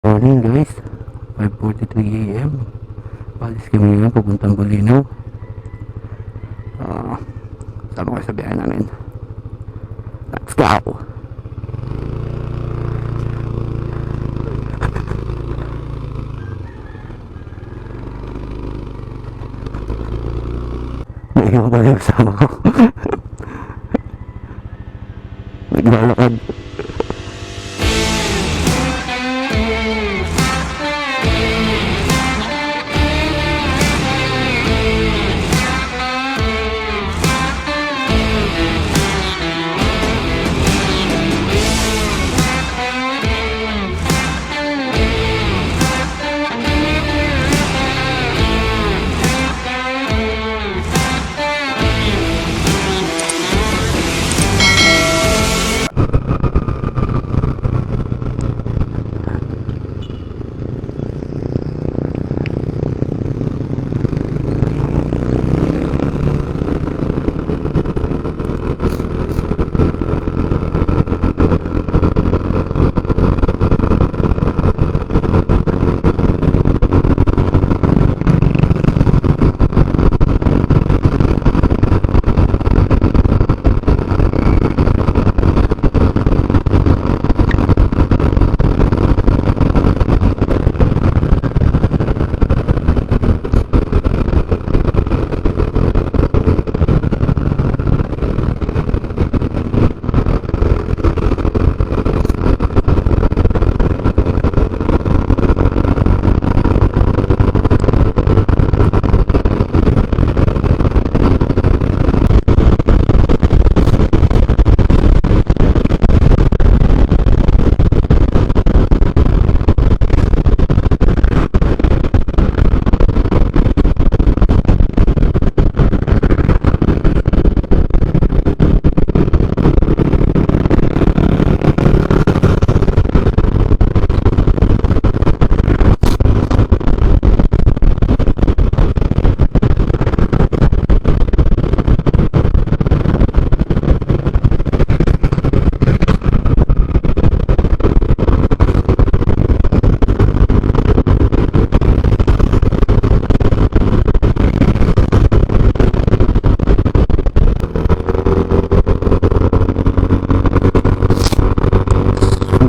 Morning guys, 5:43 AM. Palis kami ngayon papuntang Bolinao. Sama ko sa biyahe namin. Let's go! Naiiwan pala yung kasama ko. Naglalakad.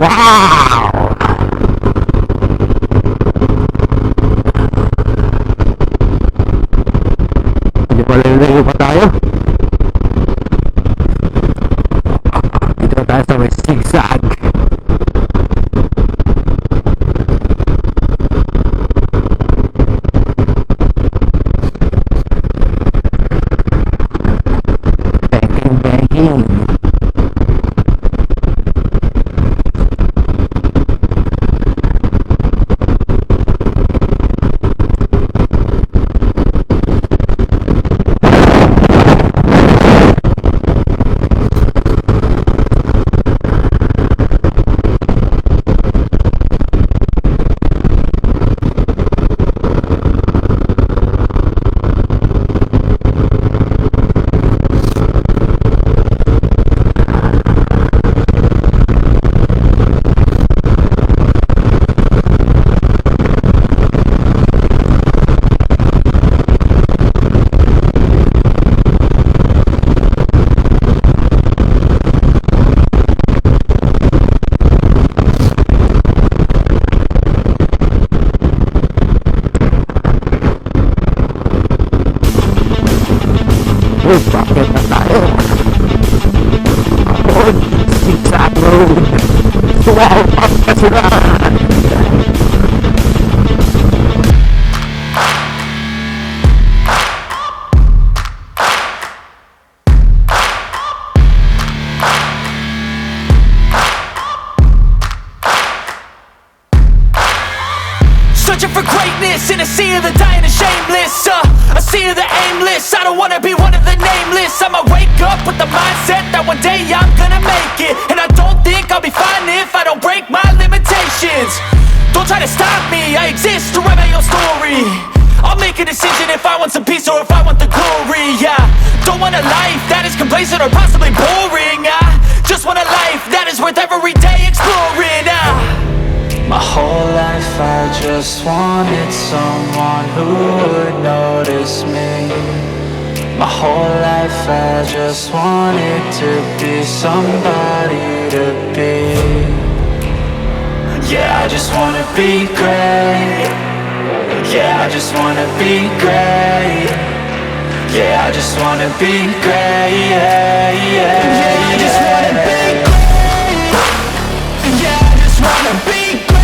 Wow! Hindi pala nalayo pa tayo. Dito tayo sa may zigzag. Banking. Bakit na tayo? On zigzag road. Wow, Pangasinan! Searching for greatness in a sea of the dying and shameless, a sea of the aimless. I don't wanna be one of the nameless. I'ma wake up with the mindset that one day I'm gonna make it. And I don't think I'll be fine if I don't break my limitations. Don't try to stop me, I exist to write my own story. I'll make a decision if I want some peace or if I want the glory. Yeah, don't want a life that is complacent or possibly boring. I just want a life that is worth every day exploring. My whole life I just wanted someone who would notice me. My whole life I just wanted to be somebody to be. Yeah, I just wanna be great. Yeah, I just wanna be great. Yeah, I just wanna be great. Yeah, yeah, yeah, I just wanna be great. Yeah, I just wanna be great.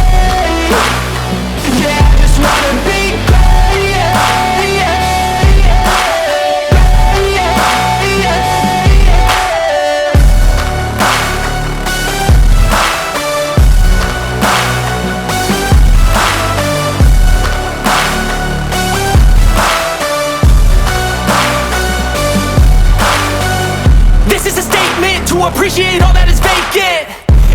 Yeah, I just wanna be great. Yeah, yeah, yeah, yeah, yeah, yeah. This is a statement to appreciate all that is vacant.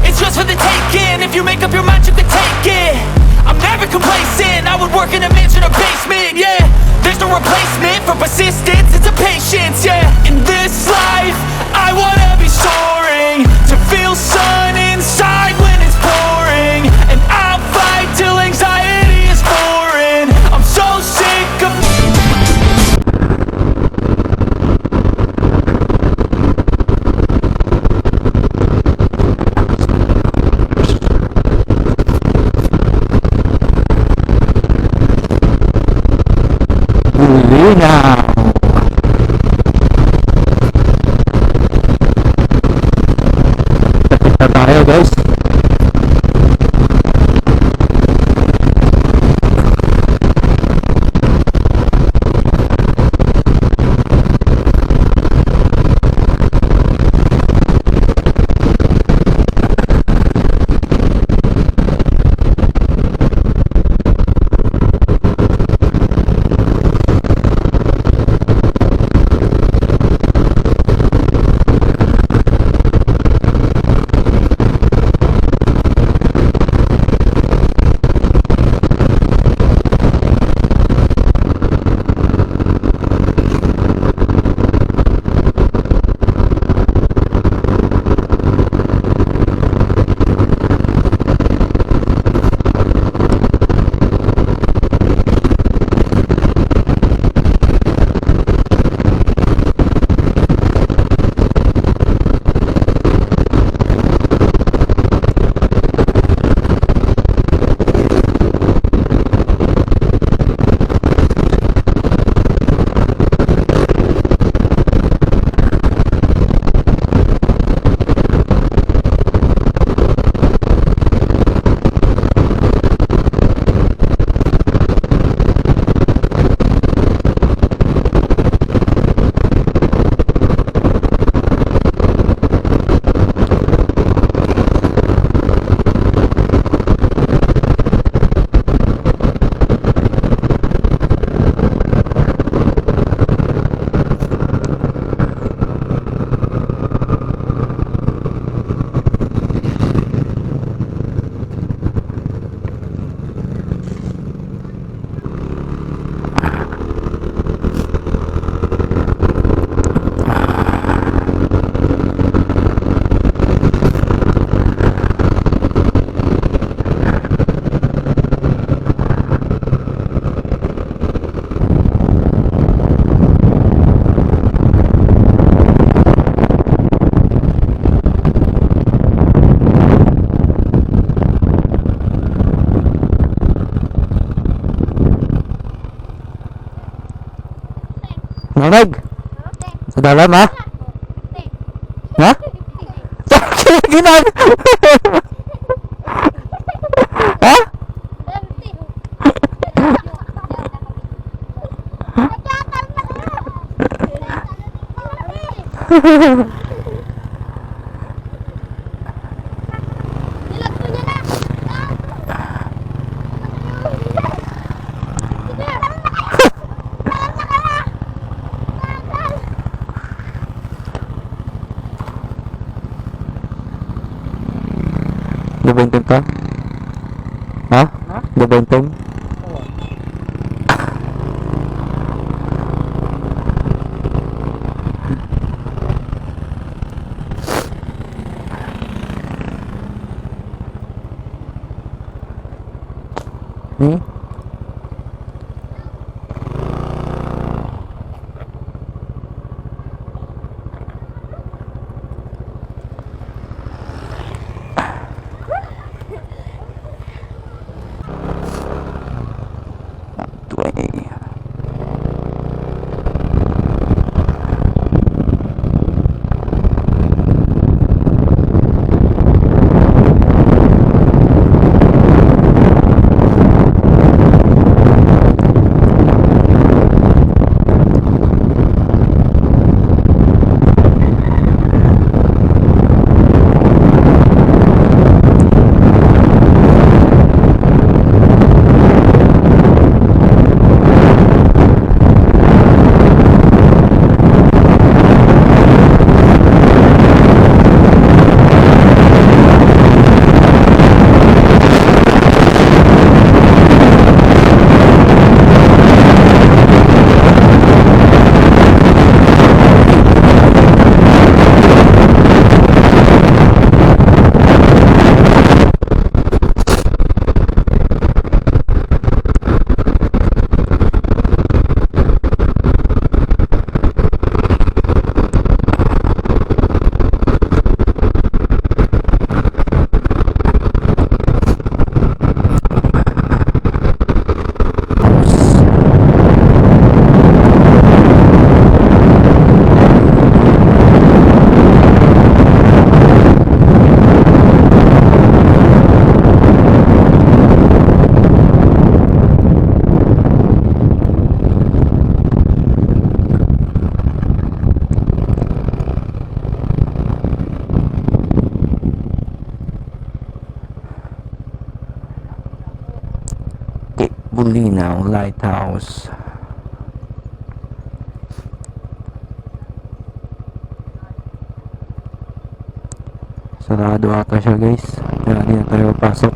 It's just for the taking. If you make up your mind, you can take it. I'm never complacent. I would work in a mansion or basement. Yeah, there's no replacement for persistence. It's a patience. Yeah, in this life, I wanna be soaring, to feel sun inside when it's pouring, and I'll fight till anxiety is foreign. I'm so sick of. Bolinao. Tapos na tayo guys. Mamag! Sa dalam ha? Ha? Ginan! Ha? Nabenteng ka? Ha? Nabenteng? Hmm? Way. Bolinao lighthouse. Sarado ata siya guys, kaya hindi na tayo pasok.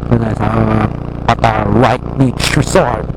Ito sa Patar White Beach Resort.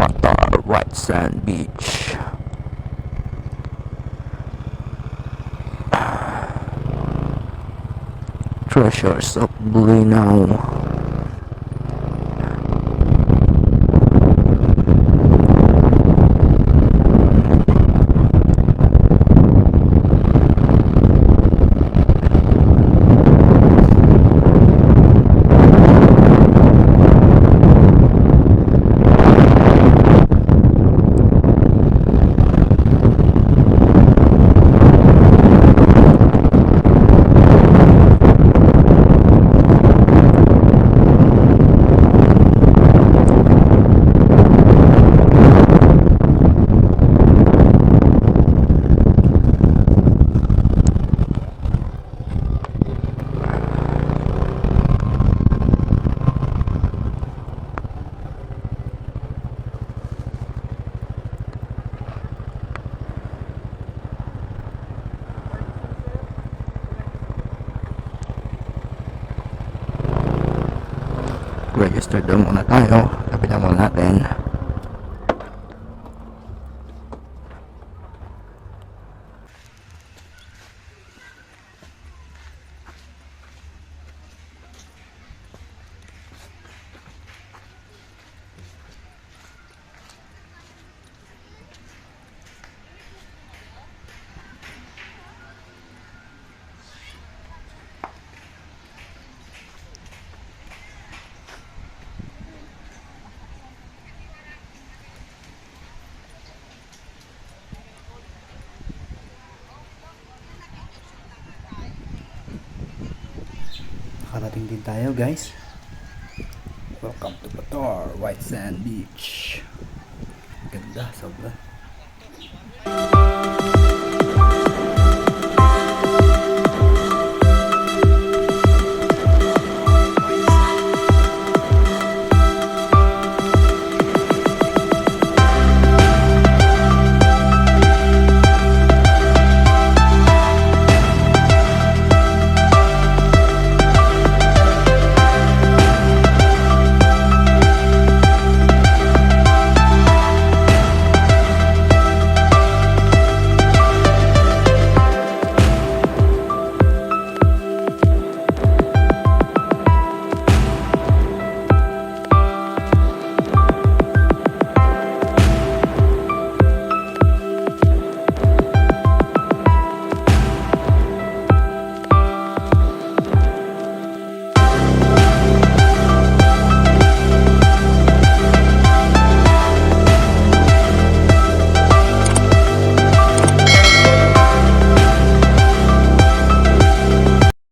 Patar White Sand Beach. Treasures of Bolinao. Register doon muna tayo, tabi na muna natin. Nakarating din tayo guys. Welcome to Patar, White Sand Beach. Ganda, sobra.